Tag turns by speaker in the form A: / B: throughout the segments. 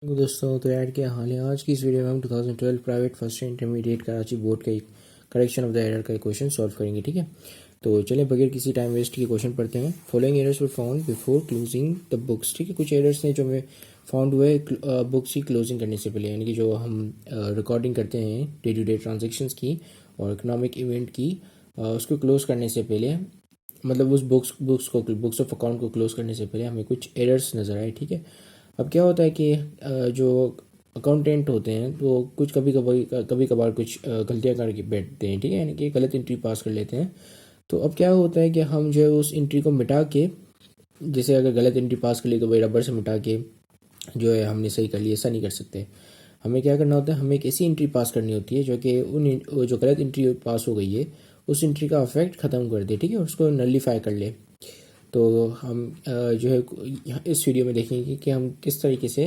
A: दोस्तों, तो ऐड क्या हाल है। आज की इस वीडियो में हम 2012 private first intermediate Karachi board का एक करेक्शन ऑफ द एरर का क्वेश्चन सॉल्व करेंगे। ठीक है, तो चलिए बगैर किसी टाइम वेस्ट के क्वेश्चन पढ़ते हैं। Following errors were found before closing the books. ठीक है, कुछ एरर्स हैं जो हमें फाउंड हुए बुक्स की क्लोजिंग करने से पहले, यानी कि जो हम रिकॉर्डिंग करते हैं डे टू डे ट्रांजेक्शन्स की और इकोनॉमिक इवेंट की, उसको क्लोज करने से पहले, मतलब उस बुक्स ऑफ अकाउंट को क्लोज करने से पहले हमें कुछ एरर्स नज़र आए। ठीक है, अब क्या होता है कि जो अकाउंटेंट होते हैं तो कुछ कभी कभार कुछ गलतियां करके बैठते हैं। ठीक है, यानी कि गलत एंट्री पास कर लेते हैं। तो अब क्या होता है कि हम जो है उस एंट्री को मिटा के, जैसे अगर गलत एंट्री पास कर ली तो वही रबर से मिटा के जो है हमने सही कर लिया, ऐसा नहीं कर सकते। हमें क्या करना होता है, हमें एक ऐसी एंट्री पास करनी होती है जो कि वो जो गलत एंट्री पास हो गई है उस एंट्री का इफेक्ट ख़त्म कर दे। ठीक है, उसको नलीफाई कर ले। तो हम जो है इस वीडियो में देखेंगे कि हम किस तरीके से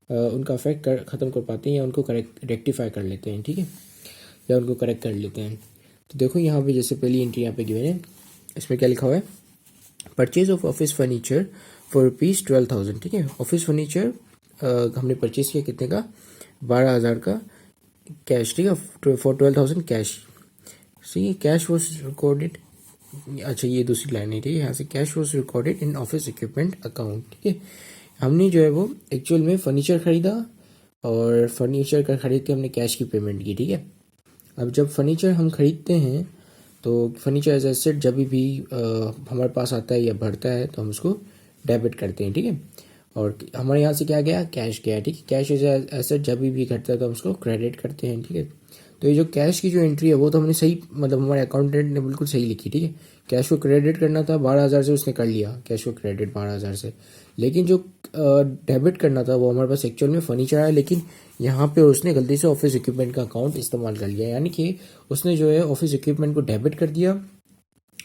A: उनका इफेक्ट ख़त्म कर पाते हैं या उनको रेक्टिफाई कर लेते हैं। ठीक है, या उनको करेक्ट कर लेते हैं। तो देखो यहाँ पे जैसे पहली एंट्री यहाँ पे गिवन है, इसमें क्या लिखा हुआ है, purchase of office furniture for ₹12,000। ठीक है, ऑफिस फर्नीचर हमने परचेज किया कितने का, 12,000 का कैश। ठीक है, for 12,000 cash. See cash was recorded, अच्छा ये दूसरी लाइन है। ठीक है, यहाँ से cash was recorded in office equipment account. ठीक है, हमने जो है वो एक्चुअल में फर्नीचर खरीदा और फर्नीचर का खरीद के हमने कैश की पेमेंट की। ठीक है, अब जब फर्नीचर हम खरीदते हैं तो फर्नीचर एज एसेट जब भी हमारे पास आता है या बढ़ता है तो हम उसको डेबिट करते हैं। ठीक है, और हमारे यहाँ से क्या गया, कैश गया। ठीक है, कैश एज एसेट जब भी घटता है तो हम उसको क्रेडिट करते हैं। ठीक है, तो ये जो कैश की जो एंट्री है वो तो हमने सही, मतलब हमारे अकाउंटेंट ने बिल्कुल सही लिखी। ठीक है, कैश को क्रेडिट करना था 12,000 से, उसने कर लिया कैश को क्रेडिट 12,000 से। लेकिन जो डेबिट करना था वो हमारे पास एक्चुअल में फर्नीचर आया, लेकिन यहाँ पे उसने गलती से ऑफिस इक्विपमेंट का अकाउंट इस्तेमाल कर लिया, यानी कि उसने जो है ऑफिस इक्विपमेंट को डेबिट कर दिया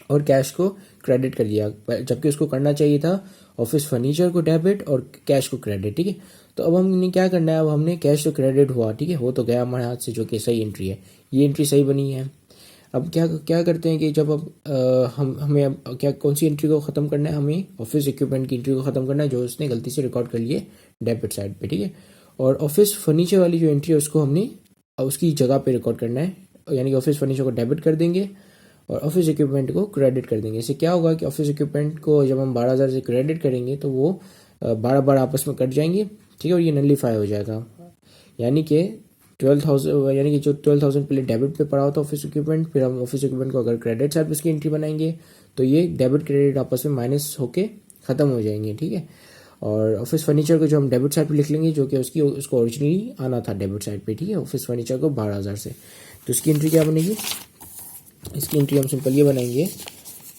A: और कैश को क्रेडिट कर दिया, जबकि उसको करना चाहिए था ऑफिस फर्नीचर को डेबिट और कैश को क्रेडिट। ठीक है, तो अब हमने क्या करना है, अब हमने कैश तो क्रेडिट हुआ, ठीक है, वो तो गया हमारे हाथ से, जो कि सही एंट्री है, ये एंट्री सही बनी है। अब क्या क्या करते हैं कि जब अब हमें अब क्या कौन सी एंट्री को ख़त्म करना है, हमें ऑफिस इक्विपमेंट की एंट्री को ख़त्म करना है जो उसने गलती से रिकॉर्ड कर लिए डेबिट साइड पे। ठीक है, और ऑफिस फर्नीचर वाली जो एंट्री है उसको हमने उसकी जगह पे रिकॉर्ड करना है, यानी कि ऑफिस फर्नीचर को डेबिट कर देंगे और ऑफिस इक्विपमेंट को क्रेडिट कर देंगे। इससे क्या होगा कि ऑफिस इक्विपमेंट को जब हम 12,000 से क्रेडिट करेंगे तो वो 12 आपस में कट जाएंगे। ठीक है, और ये नलीफाई हो जाएगा, यानी कि 12,000, यानी कि जो 12,000 पहले डेबिट पे पड़ा होता है ऑफिस इक्विपमेंट, फिर हम ऑफिस इक्विपमेंट को अगर क्रेडिट साइड पे इसकी एंट्री बनाएंगे तो ये डेबिट क्रेडिट आपस में माइनस होके ख़त्म हो जाएंगे। ठीक है, और ऑफिस फर्नीचर को जो हम डेबिट साइड पे लिख लेंगे, जो कि उसको ओरिजिनली आना था डेबिट साइड पे। ठीक है, ऑफिस फर्नीचर को 12,000 से, तो इसकी एंट्री क्या बनेगी, इसकी एंट्री हम सिंपल ये बनाएंगे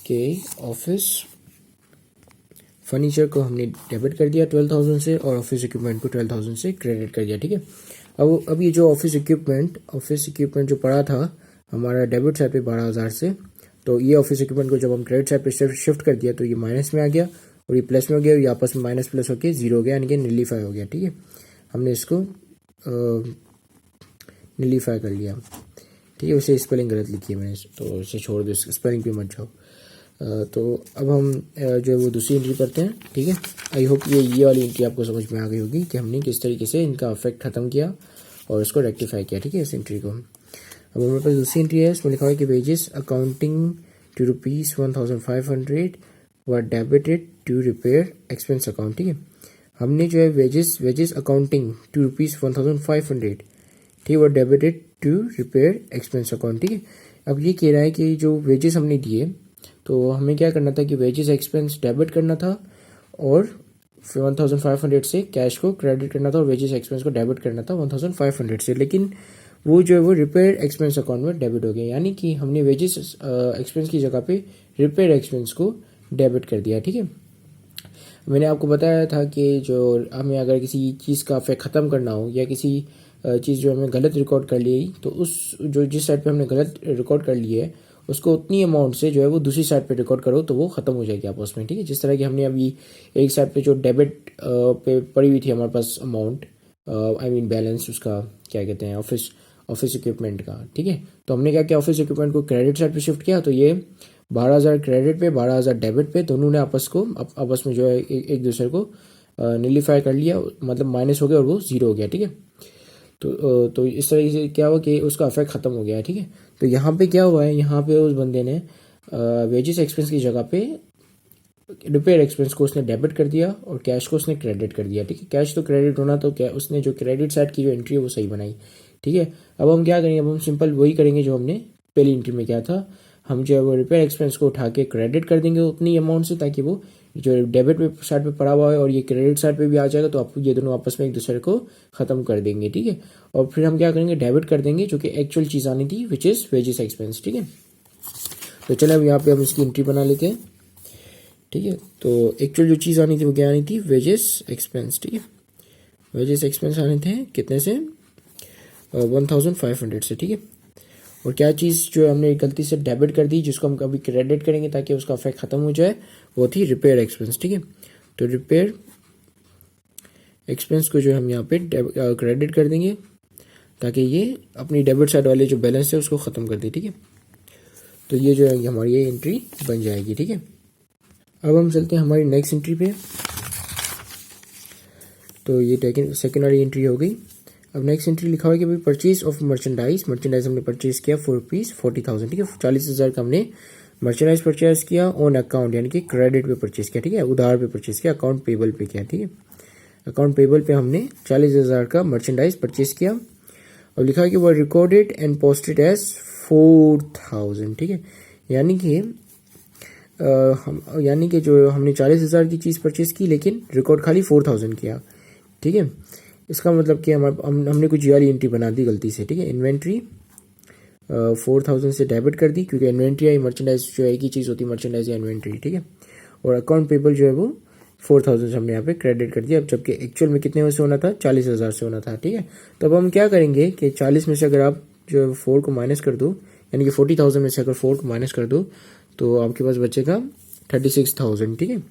A: कि ऑफिस फर्नीचर को हमने डेबिट कर दिया 12,000 से और ऑफिस इक्विपमेंट को 12,000 से क्रेडिट कर दिया। ठीक है, अब ये जो ऑफिस इक्विपमेंट जो पड़ा था हमारा डेबिट साइड पे 12,000 से, तो ये ऑफिस इक्विपमेंट को जब हम क्रेडिट साइड पे शिफ्ट कर दिया तो ये माइनस में आ गया और ये प्लस में हो गया और ये आपस में माइनस प्लस होकर जीरो हो गया, यानी कि निलीफाई हो गया। ठीक है, हमने इसको निलीफाई कर लिया। ठीक है, उसे स्पेलिंग गलत लिखी है मैंने, तो इसे छोड़ दो, स्पेलिंग पे मत जाओ। तो अब हम जो है वो दूसरी एंट्री करते हैं। ठीक है, आई होप ये वाली एंट्री आपको समझ में आ गई होगी कि हमने किस तरीके से इनका इफेक्ट ख़त्म किया और उसको रेक्टिफाई किया। ठीक है, इस एंट्री को। अब हमारे पास दूसरी एंट्री है, इसमें लिखा हुआ है कि वेजेस अकाउंटिंग टू ₹1,500 व debited to repair expense account. ठीक है, हमने जो है वेजेस अकाउंटिंग टू ₹1,500, ठीक है, वो debited to repair expense account. ठीक है, अब ये कह रहा है कि जो वेजेस हमने दिए तो हमें क्या करना था कि वेजेस एक्सपेंस डेबिट करना था और 1,500 से कैश को क्रेडिट करना था और वेजेस एक्सपेंस को डेबिट करना था 1,500 से, लेकिन वो जो है वो रिपेयर एक्सपेंस अकाउंट में डेबिट हो गया, यानी कि हमने वेजेस एक्सपेंस की जगह पे रिपेयर एक्सपेंस को डेबिट कर दिया। ठीक है, मैंने आपको बताया था कि जो हमें अगर किसी चीज़ का इफेक्ट ख़त्म करना हो या किसी चीज़ जो हमें गलत रिकॉर्ड कर ली तो उस जो जिस साइड पे हमने गलत रिकॉर्ड कर ली है उसको उतनी अमाउंट से जो है वो दूसरी साइड पे रिकॉर्ड करो तो वो ख़त्म हो जाएगी आपस में। ठीक है, जिस तरह की हमने अभी एक साइड पे जो डेबिट पे पड़ी हुई थी हमारे पास अमाउंट, आई मीन बैलेंस, उसका क्या कहते हैं, ऑफिस इक्विपमेंट का। ठीक है, तो हमने क्या किया, ऑफिस इक्विपमेंट को क्रेडिट साइड पे शिफ्ट किया, तो ये 12,000 क्रेडिट पे 12,000 डेबिट पे, दोनों ने आपस में जो है एक दूसरे को नीलीफाई कर लिया, मतलब माइनस हो गया और वो जीरो हो गया, ठीक है। तो इस तरीके से क्या हुआ कि उसका इफेक्ट खत्म हो गया है, ठीक है। तो यहाँ पे क्या हुआ है, यहाँ पे उस बंदे ने वेजेस एक्सपेंस की जगह पे रिपेयर एक्सपेंस को उसने डेबिट कर दिया और कैश को उसने क्रेडिट कर दिया, ठीक है। कैश तो क्रेडिट होना, तो क्या उसने जो क्रेडिट साइड की जो एंट्री है वो सही बनाई, ठीक है। अब हम क्या करेंगे, अब हम सिंपल वही करेंगे जो हमने पहली एंट्री में किया था। हम जो है वो रिपेयर एक्सपेंस को उठा के क्रेडिट कर देंगे उतनी अमाउंट से, ताकि वो जो डेबिट पे साइड पे पड़ा हुआ है और ये क्रेडिट साइड पे भी आ जाएगा, तो आप ये दोनों आपस में एक दूसरे को खत्म कर देंगे, ठीक है। और फिर हम क्या करेंगे, डेबिट कर देंगे जो कि एक्चुअल चीज़ आनी थी, विच इज़ वेजेस एक्सपेंस, ठीक है। तो चले अब यहाँ पे हम इसकी एंट्री बना लेते हैं, ठीक है। तो एक्चुअल जो चीज़ आनी थी वो क्या आनी थी, वेजेस एक्सपेंस, ठीक है। वेजेस एक्सपेंस आने थे कितने से, 1500 से, ठीक है। और क्या चीज़ जो हमने गलती से डेबिट कर दी, जिसको हम कभी क्रेडिट करेंगे ताकि उसका इफेक्ट खत्म हो जाए, वो थी रिपेयर एक्सपेंस, ठीक है। तो रिपेयर एक्सपेंस को जो हम यहाँ पे क्रेडिट कर देंगे ताकि ये अपनी डेबिट साइड वाले जो बैलेंस है उसको ख़त्म कर दे, ठीक है। तो ये जो है हमारी ये एंट्री बन जाएगी, ठीक है। अब हम चलते हैं हमारी नेक्स्ट एंट्री पे। तो ये सेकेंड वाली एंट्री हो गई। अब नेक्स्ट एंट्री लिखा हुआ है कि भाई परचेज ऑफ मर्चेंडाइज हमने परचेज किया फॉर रुपीज़ 40,000, ठीक है। 40,000 का हमने मर्चेंडाइज परचेज किया ऑन अकाउंट, यानी कि क्रेडिट पे परचेज किया, ठीक है। उधार पे परचेज किया, अकाउंट पेबल पे किया, ठीक है। अकाउंट पेबल पे हमने 40,000 का मर्चेंडाइज परचेज किया और लिखा है कि वो रिकॉर्डेड एंड पोस्टेड एज 4,000, ठीक है। यानी कि जो हमने 40,000 की चीज़ परचेज की लेकिन रिकॉर्ड खाली 4,000 किया, ठीक है। इसका मतलब कि हमने कुछ वाली एंट्री बना दी गलती से, ठीक है। इन्वेंट्री 4,000 से डेबिट कर दी, क्योंकि इन्वेंट्री या मर्चेंडाइज जो एक ही चीज़ होती है, मर्चेंडाइज या इन्वेंट्री, ठीक है। और अकाउंट पेबल जो है वो 4,000 से हमने यहाँ पे क्रेडिट कर दिया। अब जबकि एक्चुअल में कितने से होना था, 40,000 से होना था, ठीक है। तो अब हम क्या करेंगे कि 40 में से अगर आप जो 4 को माइनस कर दो, यानी कि 40,000 में से अगर 4 को माइनस कर दो तो आपके पास बचेगा 36,000, ठीक है।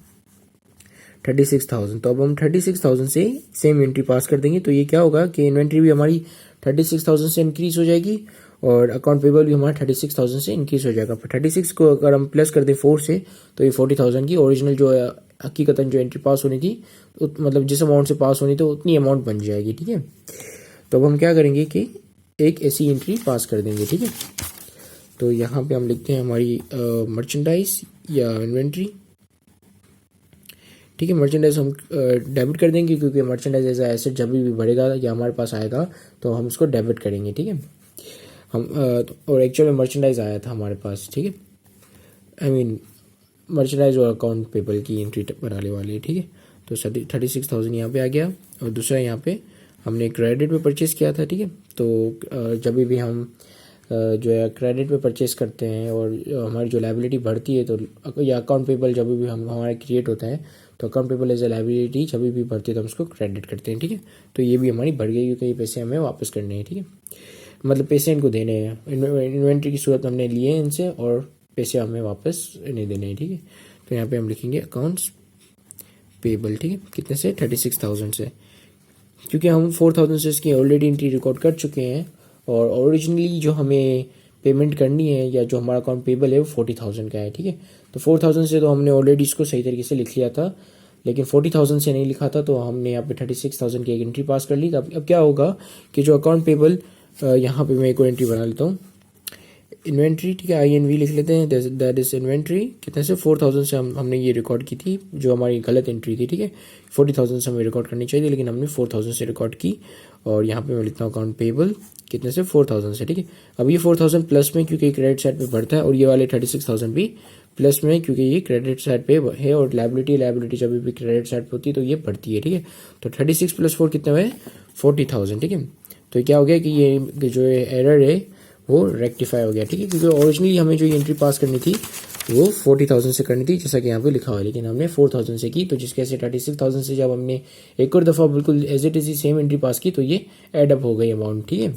A: 36,000। तो अब हम 36,000 से सेम एंट्री पास कर देंगे, तो ये क्या होगा कि इन्वेंट्री भी हमारी 36,000 से इंक्रीज हो जाएगी और अकाउंट पेबल भी हमारा 36,000 से इंक्रीज हो जाएगा। 36 को अगर हम प्लस कर दें 4 से, तो ये 40,000 की ओरिजिनल जो है हकीकतन जो एंट्री पास होनी थी, मतलब जिस अमाउंट से पास होनी थी उतनी अमाउंट बन जाएगी, ठीक है। तो अब हम क्या करेंगे कि एक ऐसी एंट्री पास कर देंगे, ठीक है। तो यहाँ पे हम लिखते हैं हमारी मर्चेंडाइज या इन्वेंट्री, ठीक है। मर्चेंडाइज हम डेबिट कर देंगे, क्योंकि मर्चेंडाइज एज एसेट जब भी बढ़ेगा या हमारे पास आएगा तो हम उसको डेबिट करेंगे, ठीक है। हम और एक्चुअल में मर्चेंडाइज आया था हमारे पास, ठीक है। आई मीन मर्चेंडाइज और अकाउंट पेबल की एंट्री बनाने वाली है, ठीक है। तो 36,000 यहाँ पे आ गया और दूसरा यहाँ पे हमने क्रेडिट पे परचेज़ किया था, ठीक है। तो जब भी हम जो है क्रेडिट पे परचेस करते हैं और हमारी जो लायबिलिटी बढ़ती है, तो या अकाउंट पेबल जब भी हमारा क्रिएट होता है, तो account payable as a liability जब भी बढ़ती है तो हम उसको क्रेडिट करते हैं, ठीक है। तो ये भी हमारी बढ़ गई, क्योंकि ये पैसे हमें वापस करने हैं, ठीक है। मतलब पैसे इनको देने हैं, इन्वेंट्री की सूरत हमने लिए हैं इनसे और पैसे हमें वापस नहीं देने हैं, ठीक है। तो यहाँ पे हम लिखेंगे अकाउंट्स पेबल, ठीक है। कितने से, 36,000 से, क्योंकि हम 4,000 से इसकी ऑलरेडी एंट्री रिकॉर्ड कर चुके हैं और ओरिजिनली जो हमें पेमेंट करनी है या जो हमारा अकाउंट पेबल है वो 40,000 का है, ठीक है। तो 4,000 से तो हमने ऑलरेडी इसको सही तरीके से लिख लिया था, लेकिन 40,000 से नहीं लिखा था, तो हमने यहाँ पे 36,000 की एक एंट्री पास कर ली। अब क्या होगा कि जो अकाउंट पेबल, यहाँ पे मैं एक और एंट्री बना लेता हूँ, इन्वेंट्री, ठीक है। INV लिख लेते हैं, दैट इज इन्वेंट्री। कितने से, 4,000 से हमने ये रिकॉर्ड की थी, जो हमारी गलत एंट्री थी, ठीक है। 40,000 से हमें रिकॉर्ड करनी चाहिए, लेकिन हमने 4,000 से रिकॉर्ड की। और यहाँ पे मैं लिखता हूँ अकाउंट पेबल, कितने से, 4,000 से, ठीक है। अब ये 4,000 प्लस में, क्योंकि क्रेडिट साइड पे बढ़ता है, और ये वाले 36,000 भी प्लस में, क्योंकि ये क्रेडिट साइड पे है, और लायबिलिटी जब भी क्रेडिट साइड पे होती है तो ये बढ़ती है, ठीक है। तो 36 + 4 कितने हुए, 40,000, ठीक है। तो क्या हो गया कि ये जो एरर है वो रेक्टिफाई हो गया, ठीक है। क्योंकि ओरिजिनली हमें जो एंट्री पास करनी थी वो 40,000 से करनी थी, जैसा कि यहाँ पे लिखा हुआ है, लेकिन हमने 4,000 से की। तो जिसके ऐसे 36,000 से जब हमने एक और दफ़ा बिल्कुल as it is same entry pass की, तो ये एड अप हो गई अमाउंट, ठीक है।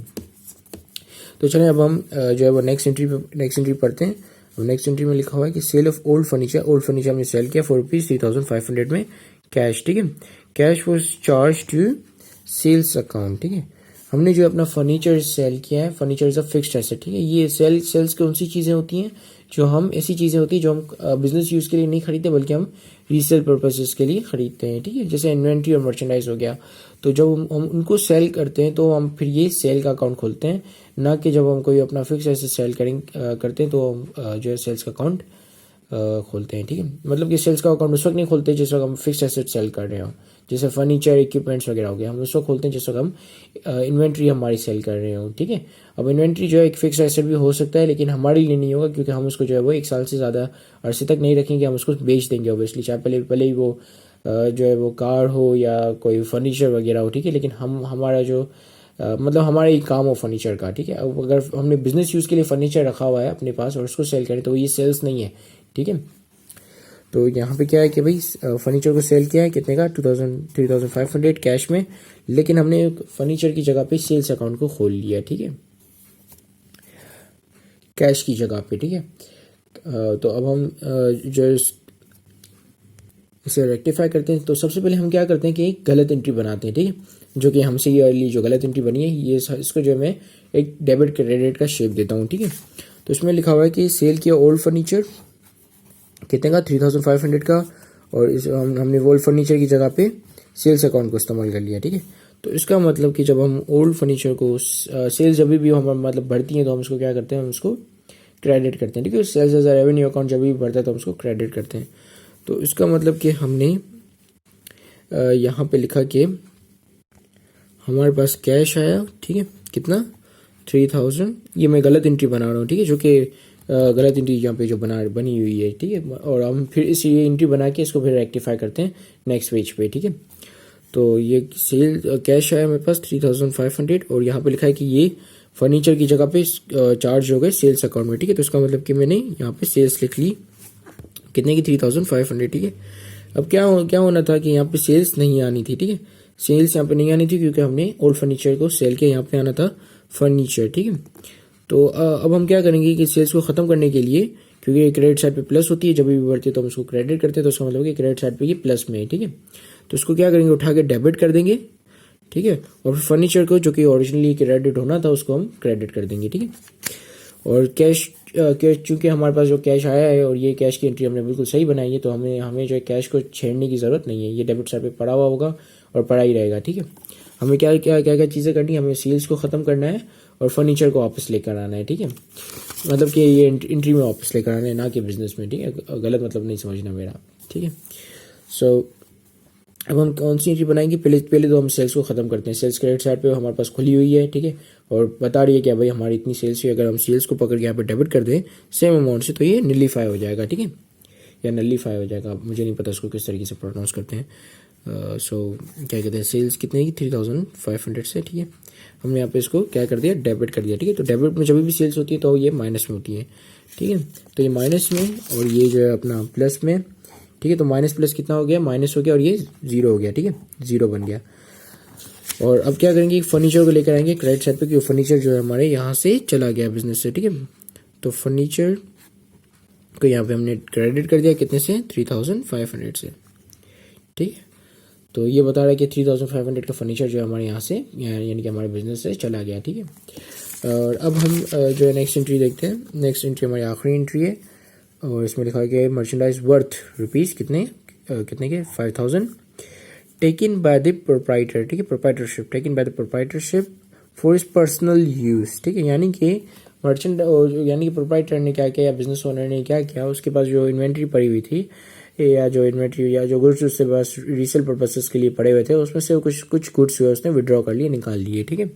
A: तो चलें अब हम जो है वो नेक्स्ट एंट्री पढ़ते हैं। अब नेक्स्ट एंट्री में लिखा हुआ है कि सेल ऑफ ओल्ड फर्नीचर हमने सेल किया फॉर ₹3,500 में कैश, ठीक है। Cash was charge to sales account, ठीक है। हमने जो अपना फर्नीचर सेल किया है, furniture is a fixed asset, ठीक है। ये सेल्स कौन सी चीज़ें होती हैं, जो हम ऐसी चीज़ें होती हैं जो हम बिजनेस यूज़ के लिए नहीं खरीदते बल्कि हम रीसेल पर्पसेस के लिए खरीदते हैं, ठीक है। जैसे इन्वेंट्री और मर्चेंडाइज हो गया, तो जब हम उनको सेल करते हैं तो हम फिर ये सेल का अकाउंट खोलते हैं, ना कि जब हम कोई अपना फिक्स एसेट सेल करते हैं तो हम जो है सेल्स का अकाउंट खोलते हैं, ठीक है। मतलब कि सेल्स का अकाउंट उस वक्त नहीं खोलते जिस वक्त हम फिक्स एसेट सेल कर रहे हो, जैसे फर्नीचर इक्विपमेंट्स वगैरह हो गया, हम उस वक्त खोलते हैं जिस वक्त हम इन्वेंट्री हमारी सेल कर रहे हो, ठीक है। अब इन्वेंट्री जो है एक फिक्स एसेट भी हो सकता है, लेकिन हमारे लिए नहीं होगा, क्योंकि हम उसको जो है वो 1 साल से ज़्यादा अरसे तक नहीं रखेंगे, हम उसको बेच देंगे ऑब्वियसली, चाहे पहले ही वो जो है वो कार हो या कोई फर्नीचर वगैरह हो, ठीक है। लेकिन हमारा जो मतलब हमारा ही काम हो फर्नीचर का, ठीक है। अब अगर हमने बिजनेस यूज़ के लिए फर्नीचर रखा हुआ है अपने पास और उसको सेल करें तो ये सेल्स नहीं है, ठीक है। तो यहाँ पे क्या है कि भाई फर्नीचर को सेल किया है कितने का, 3500 कैश में, लेकिन हमने फर्नीचर की जगह पे सेल्स अकाउंट को खोल लिया, ठीक है, कैश की जगह पे, ठीक है। तो अब हम जो इसे रेक्टिफाई करते हैं, तो सबसे पहले हम क्या करते हैं कि एक गलत एंट्री बनाते हैं, ठीक है, जो कि हमसे ये अर्ली जो गलत एंट्री बनी है, ये इसको जो मैं एक डेबिट क्रेडिट का शेप देता हूँ, ठीक है। तो इसमें लिखा हुआ है कि सेल किया ओल्ड फर्नीचर कितने का, 3500 का, और इस हमने ओल्ड फर्नीचर की जगह पे सेल्स अकाउंट को इस्तेमाल कर लिया, ठीक है। तो इसका मतलब कि जब हम ओल्ड फर्नीचर को सेल्स जब भी हम मतलब बढ़ती हैं तो हम उसको क्या करते हैं, हम उसको क्रेडिट करते हैं, ठीक है। Sales as a revenue account जब भी बढ़ता है तो हम उसको क्रेडिट करते हैं। तो इसका मतलब कि हमने यहाँ पे लिखा कि हमारे पास कैश आया, ठीक है, कितना, 3000, ये मैं गलत एंट्री बना रहा हूँ, ठीक है, जो कि गलत एंट्री यहाँ पे जो बनी हुई है, ठीक है। और हम फिर इस ये एंट्री बना के इसको फिर रेक्टिफाई करते हैं नेक्स्ट पेज पे, ठीक है। तो ये सेल कैश आया मेरे पास 3500, और यहाँ पे लिखा है कि ये फर्नीचर की जगह पे चार्ज हो गए सेल्स अकाउंट में, ठीक है। तो इसका मतलब कि मैंने यहाँ पे सेल्स लिख ली कितने की, 3500, ठीक है। अब क्या होना था कि यहाँ पे सेल्स नहीं आनी थी, ठीक है, सेल्स यहाँ पे नहीं आनी थी क्योंकि हमने ओल्ड फर्नीचर को सेल किया, यहाँ पे आना था फर्नीचर, ठीक है। तो अब हम क्या करेंगे कि सेल्स को ख़त्म करने के लिए, क्योंकि क्रेडिट साइड पे प्लस होती है जब भी बढ़ती है तो हम उसको क्रेडिट करते हैं, तो उसका मतलब कि क्रेडिट साइड पे ये प्लस में है, ठीक है। तो उसको क्या करेंगे, उठा के डेबिट कर देंगे, ठीक है। और फिर फर्नीचर को जो कि ओरिजिनली क्रेडिट होना था उसको हम क्रेडिट कर देंगे, ठीक है। और कैश चूँकि हमारे पास जो कैश आया है और ये कैश की एंट्री हमने बिल्कुल सही बनाई है, तो हमें जो है कैश को छेड़ने की ज़रूरत नहीं है, ये डेबिट साइड पे पड़ा हुआ होगा और पड़ा ही रहेगा, ठीक है। हमें क्या क्या चीज़ें करनी है, हमें सेल्स को ख़त्म करना है और फर्नीचर को वापस लेकर आना है, ठीक है। मतलब कि ये एंट्री में वापस लेकर आना है, ना कि बिजनेस में, ठीक है। गलत मतलब नहीं समझना मेरा, ठीक है। सो अब हम कौन सी एंट्री बनाएंगे, पहले तो हम सेल्स को ख़त्म करते हैं। सेल्स क्रेडिट साइड पे हमारे पास खुली हुई है, ठीक है, और बता रही है कि भाई हमारी इतनी सेल्स हुई, अगर हम सेल्स को पकड़ के यहाँ पे डेबिट कर दें सेम अमाउंट से तो ये नलीफाई हो जाएगा, ठीक है, या नलीफाई हो जाएगा, मुझे नहीं पता इसको किस तरीके से प्रोनाउंस करते हैं। सो क्या कहते हैं, सेल्स कितने की, 3500 से, ठीक है। हमने यहाँ पे इसको क्या कर दिया, डेबिट कर दिया, ठीक है। तो डेबिट में जब भी सेल्स होती है तो ये माइनस में होती है, ठीक है। तो ये माइनस में और ये जो है अपना प्लस में, ठीक है। तो माइनस प्लस कितना हो गया, माइनस हो गया, और ये 0 हो गया, ठीक है, 0 बन गया। और अब क्या करेंगे, फर्नीचर को लेकर आएंगे क्रेडिट साइड पे, क्योंकि फर्नीचर जो है हमारे यहाँ से चला गया बिजनेस से, ठीक है। तो फर्नीचर को यहाँ पे हमने क्रेडिट कर दिया कितने से, 3500 से, ठीक है। तो ये बता रहा है कि 3500 का फर्नीचर जो है हमारे यहाँ से यानी कि हमारे बिजनेस से चला गया, ठीक है। और अब हम जो है नेक्स्ट एंट्री देखते हैं। नेक्स्ट एंट्री हमारी आखिरी एंट्री है और इसमें लिखा गया है मर्चेंडाइज वर्थ रुपीज़ कितने के, 5000 टेकन बाय द प्रोप्राइटर, ठीक है, proprietorship, taken by the proprietorship for is personal use, ठीक है। यानी कि यानी कि प्रोप्राइटर ने क्या किया या बिजनेस ओनर ने क्या किया, उसके पास जो इन्वेंट्री पड़ी हुई थी या जो इन्वेंट्री या जो गुड्स उसके पास रीसेल पर्पसेस के लिए पड़े हुए थे, उसमें से कुछ गुड्स हुए उसने विड्रॉ कर लिए, निकाल लिए, ठीक है।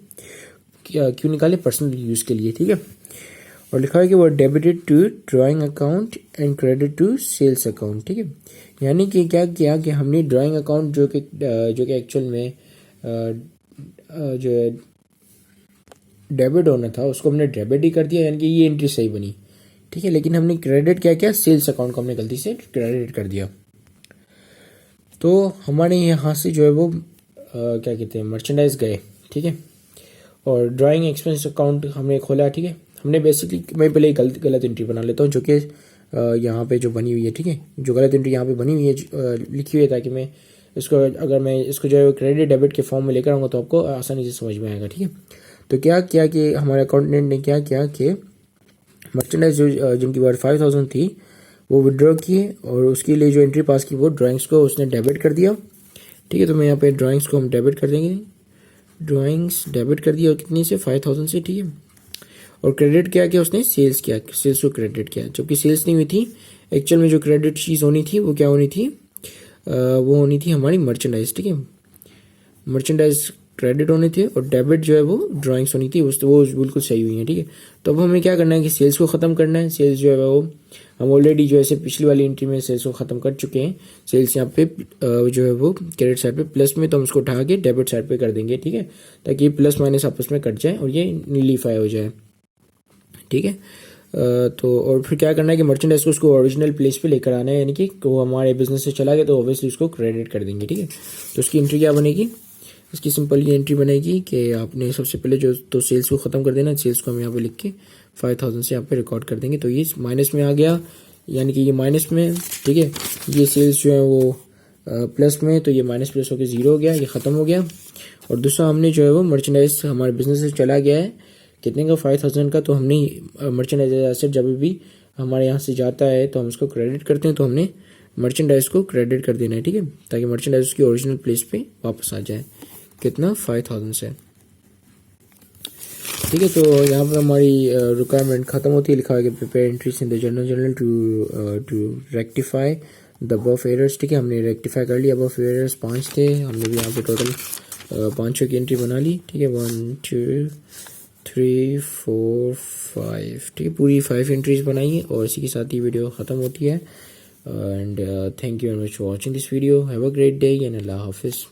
A: क्यों निकाले, पर्सनल यूज़ के लिए, ठीक है। और लिखा है कि वो debited to drawing account and credit to sales account, ठीक है। यानी कि क्या किया कि हमने ड्राइंग अकाउंट जो कि एक्चुअल में जो है डेबिट होना था उसको हमने डेबिट ही कर दिया, यानी कि ये एंट्री सही बनी, ठीक है। लेकिन हमने क्रेडिट क्या किया, सेल्स अकाउंट को हमने गलती से क्रेडिट कर दिया। तो हमारे यहाँ से जो है वो क्या कहते हैं, मर्चेंडाइज गए, ठीक है। और ड्राइंग एक्सपेंस अकाउंट हमने खोला, ठीक है। हमने बेसिकली, मैं पहले गलत एंट्री बना लेता हूँ जो कि यहाँ पे जो बनी हुई है, ठीक है, जो गलत एंट्री यहाँ पे बनी हुई है लिखी हुई है, ताकि मैं इसको अगर मैं इसको जो है क्रेडिट डेबिट के फॉर्म में लेकर आऊँगा तो आपको आसानी से समझ में आएगा, ठीक है। तो क्या किया कि हमारे अकाउंटेंट ने क्या किया कि मर्चेंडाइज जो जिनकी वर्थ 5000 थी वो विड्रॉ किए और उसके लिए जो एंट्री पास की वो ड्राइंग्स को उसने डेबिट कर दिया, ठीक है। तो मैं यहाँ पे ड्राइंग्स को हम डेबिट कर देंगे, ड्राइंग्स डेबिट कर दिया और कितनी से 5000 से, ठीक है। और क्रेडिट क्या किया उसने, सेल्स किया, सेल्स को क्रेडिट किया, जबकि सेल्स नहीं हुई थी। एक्चुअल में जो क्रेडिट चीज़ होनी थी वो क्या होनी थी, वो होनी थी हमारी मर्चेंडाइज, ठीक है। मर्चेंडाइज क्रेडिट होने थे और डेबिट जो है वो ड्राइंग्स होनी थी, वो बिल्कुल सही हुई है, ठीक है। तो अब हमें क्या करना है कि सेल्स को ख़त्म करना है। सेल्स जो है वो हम ऑलरेडी जो है पिछली वाली एंट्री में सेल्स को ख़त्म कर चुके हैं। सेल्स यहाँ पे जो है वो क्रेडिट साइड पे प्लस में, तो हम उसको उठा के डेबिट साइड पे कर देंगे, ठीक है, ताकि प्लस माइनस आपस में कट जाए और ये नीलीफाई हो जाए, ठीक है। तो और फिर क्या करना है कि मर्चेंडाइज को उसको ओरिजिनल प्लेस पे लेकर आना है, यानी कि वो हमारे बिजनेस से चला गया तो ऑब्वियसली उसको क्रेडिट कर देंगे, ठीक है। तो उसकी एंट्री क्या बनेगी, इसकी सिंपल ये एंट्री बनेगी कि आपने सबसे पहले जो तो सेल्स को ख़त्म कर देना। सेल्स को हम यहाँ पे लिख के 5000 से यहाँ पे रिकॉर्ड कर देंगे, तो ये माइनस में आ गया, यानी कि ये माइनस में, ठीक है। ये सेल्स जो है वो प्लस में, तो ये माइनस प्लस होकर 0 हो गया, ये ख़त्म हो गया। और दूसरा हमने जो है वो मर्चेंडाइज हमारे बिजनेस से चला गया है कितने का, 5000 का। तो हमने मर्चेंडाइज एसेट जब भी हमारे यहाँ से जाता है तो हम उसको क्रेडिट करते हैं, तो हमने मर्चेंडाइज को क्रेडिट कर देना है, ठीक है, ताकि मर्चेंडाइज उसकी ओरिजिनल प्लेस पे वापस आ जाए। कितना, 5000 से, ठीक है। तो यहाँ पर हमारी रिक्वायरमेंट ख़त्म होती है, लिखा है कि prepare entries in the journal to rectify the above errors, ठीक है। हमने रेक्टिफाई कर लिया, अबव एरर्स 5 थे, हमने भी यहाँ पे टोटल 5 की एंट्री बना ली, ठीक है। 1 2 3 4 5, ठीक है, पूरी 5 एंट्रीज बनाई है और इसी के साथ ही वीडियो ख़त्म होती है। And thank you very much for watching this video, have a great day and Allah हाफिज़।